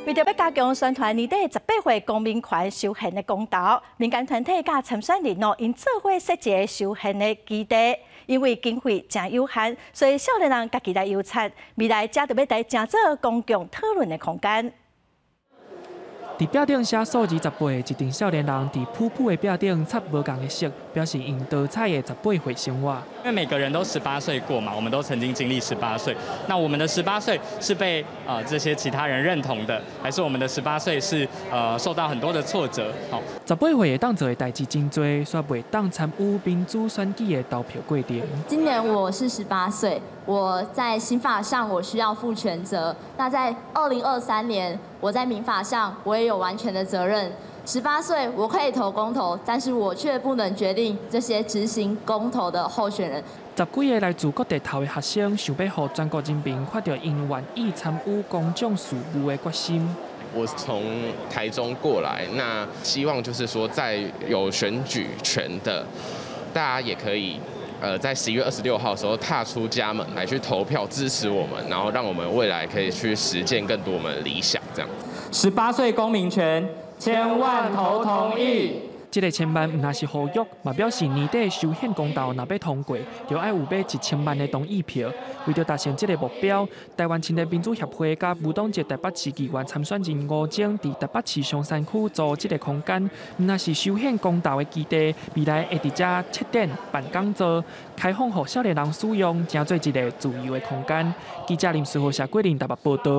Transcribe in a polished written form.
为着要加强宣传年底18岁公民权修宪的公道，民间团体甲参选人因做伙设一个修宪的基地。因为经费真有限，所以少年人家己来优产，未来才就要来真做公共讨论的空间。 伫表顶写数字18的一群少年人，伫噗噗的表顶插无同的色，表示因多彩的18岁生活。因为每个人都18岁过嘛，我们都曾经经历18岁。那我们的18岁是被这些其他人认同的，还是我们的18岁是受到很多的挫折？好，18岁会当做的代志真多，煞袂当参与民主选举的投票过程。今年我是18岁，我在刑法上我需要负全责。那在2023年，我在民法上我也有完全的责任。 18岁，我可以投公投，但是我却不能决定这些执行公投的候选人。10几个来自各地头的学生，想要让全国人民看到因愿意参与公众事务的决心。我从台中过来，那希望就是说，在有选举权的，大家也可以。 在11月26号的时候踏出家门来去投票支持我们，然后让我们未来可以去实践更多我们的理想，这样。18岁公民权，千万投同意。这个千万唔那是呼吁，嘛表示年底修宪公投若要通过，就要有买1000万的同意票。为着达成这个目标，台湾青年民主协会甲武党籍台北市议员参选人吴征伫台北市松山区租这个空间，唔那是修宪公投的基地，未来会伫遮设点办讲座，开放予少年人使用，成做一个自由的空间。记者林世豪、谢桂林台北报道。